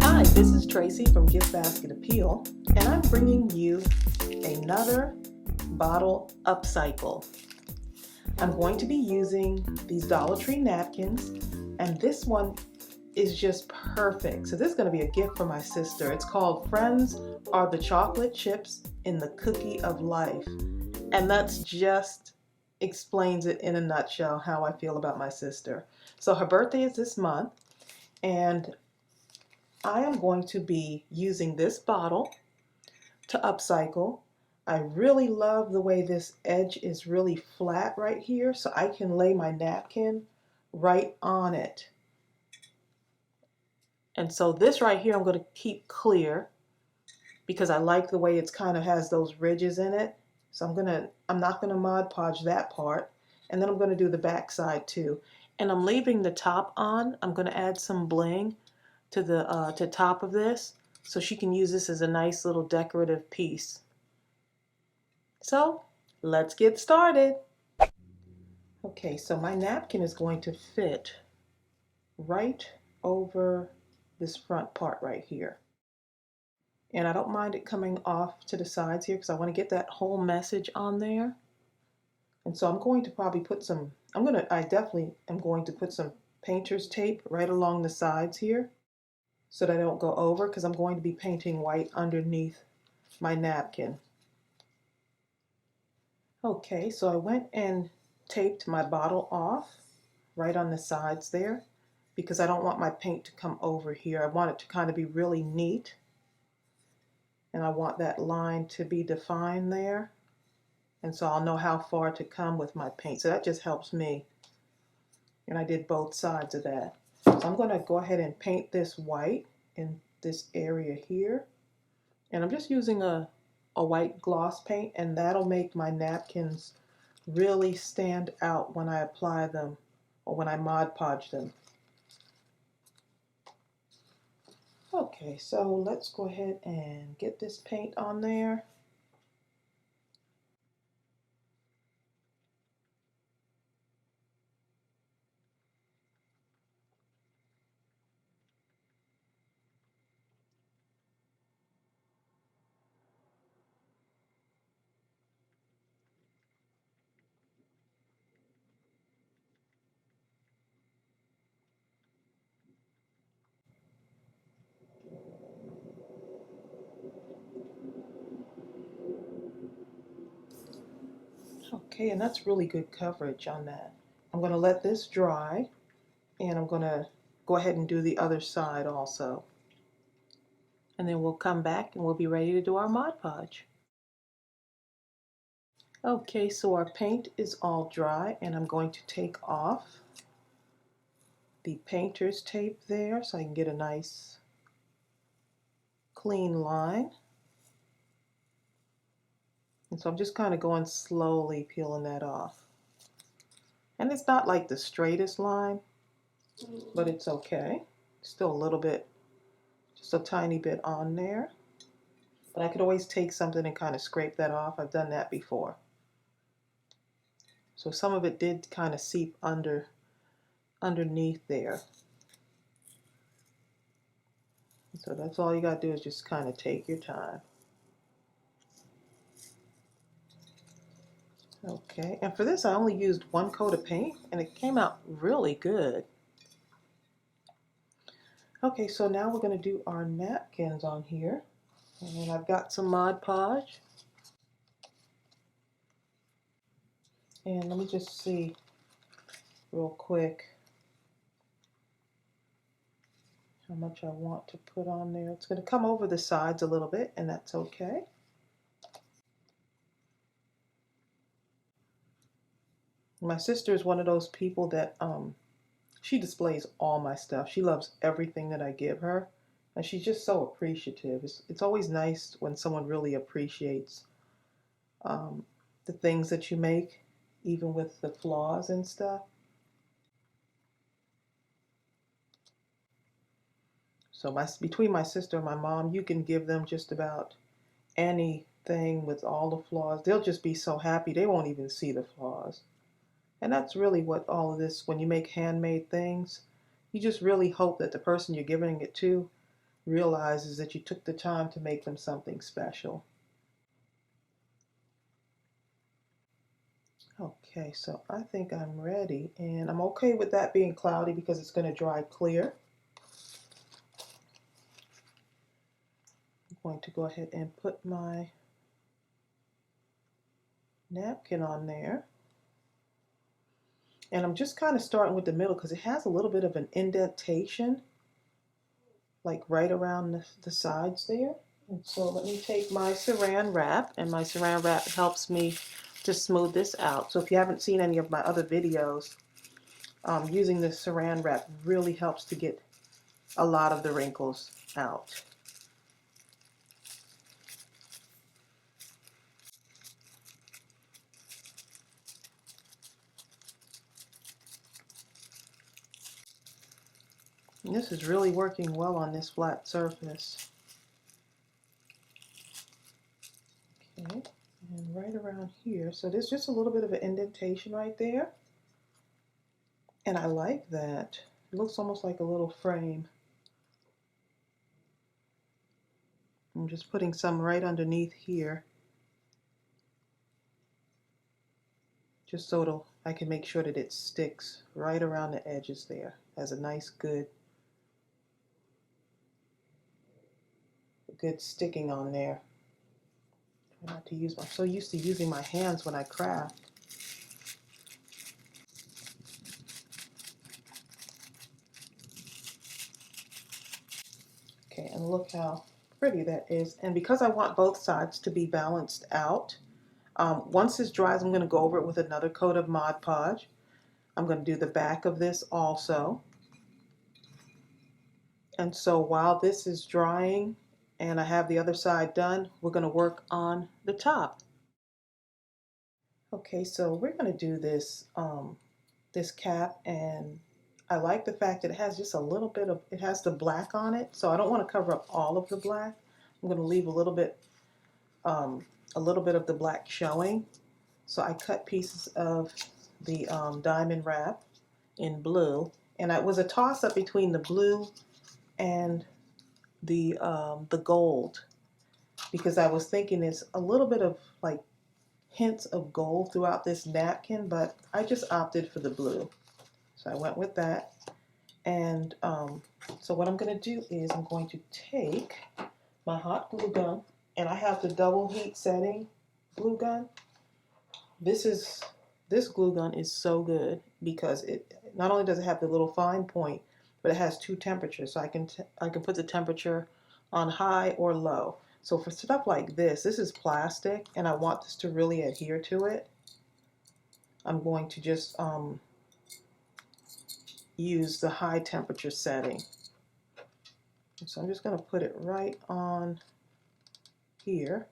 Hi, this is Tracy from GiftBasketappeal, and I'm bringing you another bottle upcycle. I'm going to be using these Dollar Tree napkins, and this one is just perfect. So this is going to be a gift for my sister. It's called Friends Are the Chocolate Chips in the Cookie of Life. And that's just explains it in a nutshell how I feel about my sister. So her birthday is this month, and I am going to be using this bottle to upcycle. I really love the way this edge is really flat right here, so I can lay my napkin right on it. And so this right here I'm going to keep clear because I like the way it's kind of has those ridges in it. So I'm not gonna Mod Podge that part, and then I'm gonna do the back side too. And I'm leaving the top on. I'm gonna add some bling to the top of this, so she can use this as a nice little decorative piece. So let's get started. Okay, so my napkin is going to fit right over this front part right here. And I don't mind it coming off to the sides here because I want to get that whole message on there. And so I'm going to probably put some, I definitely am going to put some painter's tape right along the sides here so that I don't go over, because I'm going to be painting white underneath my napkin. Okay, so I went and taped my bottle off right on the sides there because I don't want my paint to come over here. I want it to kind of be really neat, and I want that line to be defined there. And so I'll know how far to come with my paint. So that just helps me. And I did both sides of that. So I'm going to go ahead and paint this white in this area here. And I'm just using a white gloss paint, and that'll make my napkins really stand out when I apply them or when I Mod Podge them. Okay, so let's go ahead and get this paint on there. Okay, and that's really good coverage on that. I'm going to let this dry, and I'm going to go ahead and do the other side also. And then we'll come back and we'll be ready to do our Mod Podge. Okay, so our paint is all dry, and I'm going to take off the painter's tape there so I can get a nice clean line. And so I'm just kind of going slowly peeling that off. And it's not like the straightest line, but it's okay. Still a little bit, just a tiny bit on there. But I could always take something and kind of scrape that off. I've done that before. So some of it did kind of seep underneath there. So that's all you got to do is just kind of take your time. Okay, and for this I only used one coat of paint, and it came out really good. Okay, so now we're going to do our napkins on here. And I've got some Mod Podge. And let me just see real quick how much I want to put on there. It's going to come over the sides a little bit, and that's okay. My sister is one of those people that she displays all my stuff. She loves everything that I give her, and she's just so appreciative. It's always nice when someone really appreciates the things that you make, even with the flaws and stuff. So between my sister and my mom, you can give them just about anything with all the flaws. They'll just be so happy they won't even see the flaws. And that's really what all of this, when you make handmade things, you just really hope that the person you're giving it to realizes that you took the time to make them something special. Okay, so I think I'm ready, and I'm okay with that being cloudy because it's going to dry clear. I'm going to go ahead and put my napkin on there. And I'm just kind of starting with the middle because it has a little bit of an indentation, like right around the sides there. And so let me take my saran wrap, and my saran wrap helps me to smooth this out. So if you haven't seen any of my other videos, using the saran wrap really helps to get a lot of the wrinkles out. And this is really working well on this flat surface. Okay, and right around here, so there's just a little bit of an indentation right there. And I like that. It looks almost like a little frame. I'm just putting some right underneath here, just so I can make sure that it sticks right around the edges there. Has a nice good sticking on there. Try not to use, I'm so used to using my hands when I craft. Okay, and look how pretty that is. And because I want both sides to be balanced out, once this dries, I'm going to go over it with another coat of Mod Podge. I'm going to do the back of this also. And so while this is drying and I have the other side done, we're going to work on the top. Okay, so we're going to do this this cap, and I like the fact that it has just a little bit of, it has the black on it, so I don't want to cover up all of the black. I'm going to leave a little bit of the black showing. So I cut pieces of the diamond wrap in blue, and it was a toss-up between the blue and the gold, because I was thinking it's a little bit of like hints of gold throughout this napkin, but I just opted for the blue. So I went with that. And so what I'm going to do is I'm going to take my hot glue gun, and I have the double heat setting glue gun. This glue gun is so good because it not only does it have the little fine point, but it has two temperatures. So I can put the temperature on high or low. So for stuff like this is plastic, and I want this to really adhere to it. I'm going to just use the high temperature setting. So I'm just going to put it right on here.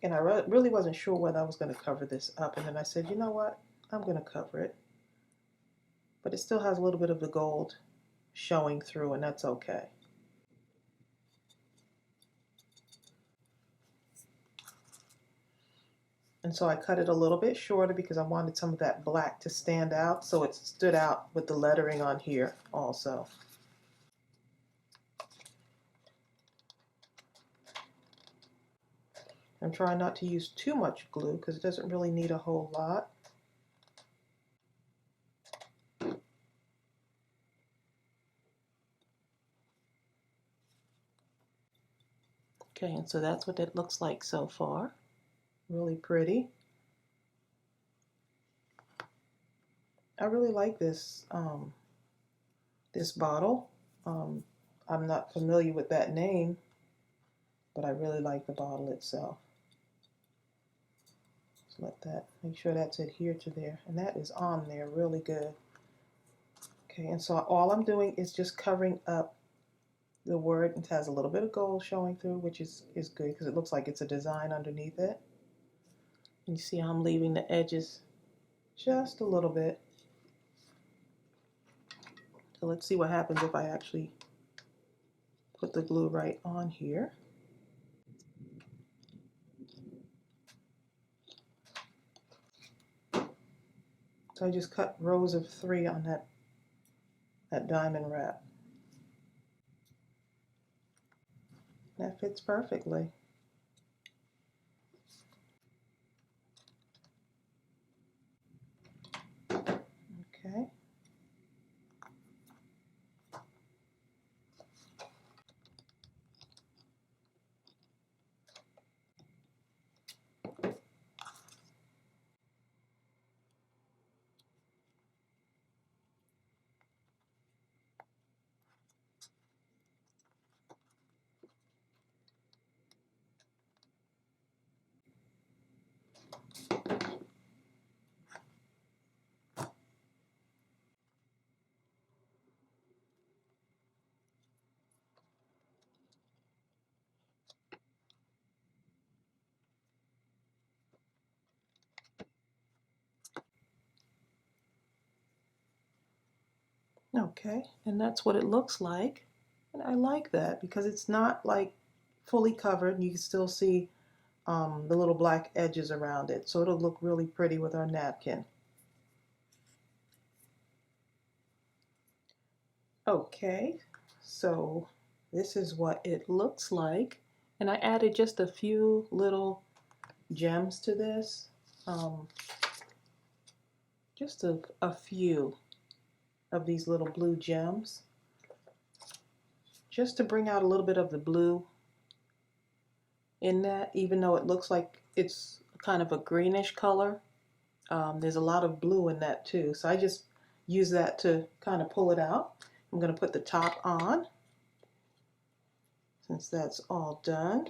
And I really wasn't sure whether I was going to cover this up. And then I said, you know what? I'm going to cover it. But it still has a little bit of the gold showing through, and that's okay. And so I cut it a little bit shorter because I wanted some of that black to stand out, so it stood out with the lettering on here also. I'm trying not to use too much glue because it doesn't really need a whole lot. Okay, and so that's what it looks like so far. Really pretty. I really like this this bottle. I'm not familiar with that name, but I really like the bottle itself. Just make sure that's adhered to there, and that is on there really good. Okay, and so all I'm doing is just covering up the word. It has a little bit of gold showing through, which is good because it looks like it's a design underneath it. You see how I'm leaving the edges just a little bit. So let's see what happens if I actually put the glue right on here. So I just cut rows of 3 on that diamond wrap. That fits perfectly. Okay. Okay, and that's what it looks like. And I like that because it's not like fully covered. You can still see the little black edges around it. So it'll look really pretty with our napkin. Okay, so this is what it looks like. And I added just a few little gems to this. Just a few of these little blue gems. Just to bring out a little bit of the blue in that, even though it looks like it's kind of a greenish color. There's a lot of blue in that too. So I just use that to kind of pull it out. I'm going to put the top on since that's all done.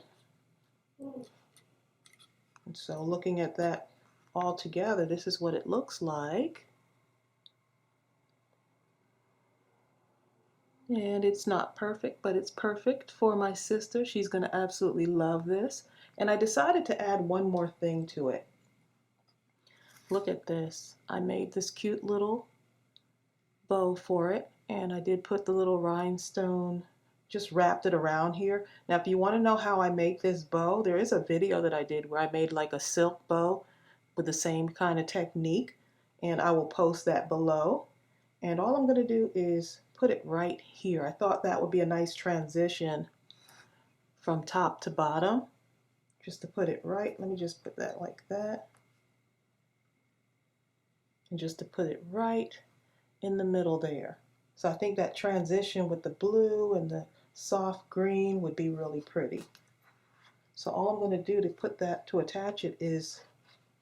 And so looking at that all together, this is what it looks like. And it's not perfect, but it's perfect for my sister. She's going to absolutely love this. And I decided to add one more thing to it. Look at this. I made this cute little bow for it, and I did put the little rhinestone, just wrapped it around here. Now if you want to know how I make this bow, there is a video that I did where I made like a silk bow with the same kind of technique, and I will post that below. And all I'm going to do is put it right here. I thought that would be a nice transition from top to bottom, just to put it right. Let me just put that like that, and just to put it right in the middle there. So I think that transition with the blue and the soft green would be really pretty. So all I'm going to do to put that, to attach it, is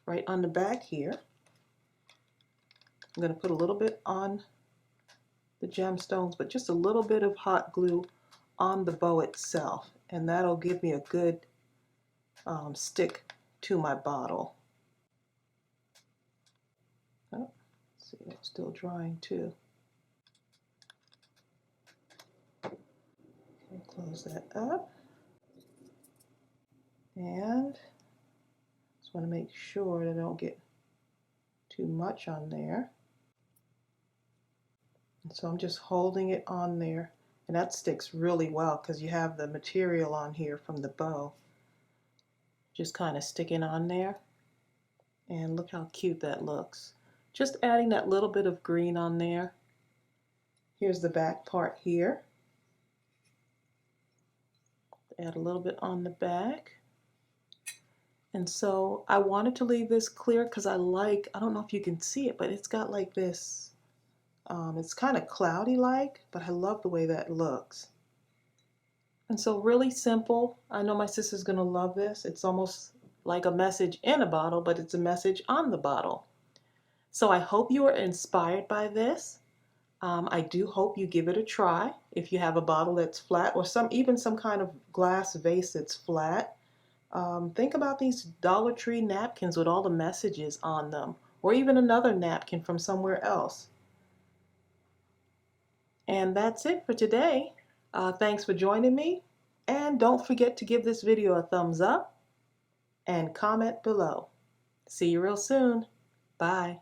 right on the back here. I'm going to put a little bit on the gemstones, but just a little bit of hot glue on the bow itself, and that'll give me a good stick to my bottle. Oh, let's see, it's still drying too. Okay, close that up. And just want to make sure that I don't get too much on there. And so I'm just holding it on there, and that sticks really well because you have the material on here from the bow just kind of sticking on there. And look how cute that looks. Just adding that little bit of green on there. Here's the back part here. Add a little bit on the back. And so I wanted to leave this clear because I don't know if you can see it, but it's got like this, it's kind of cloudy like, but I love the way that looks. And so really simple. I know my sister's gonna love this. It's almost like a message in a bottle, but it's a message on the bottle. So I hope you are inspired by this. I do hope you give it a try if you have a bottle that's flat, or even some kind of glass vase that's flat. Think about these Dollar Tree napkins with all the messages on them, or even another napkin from somewhere else. And that's it for today. Thanks for joining me, and don't forget to give this video a thumbs up and comment below. See you real soon. Bye.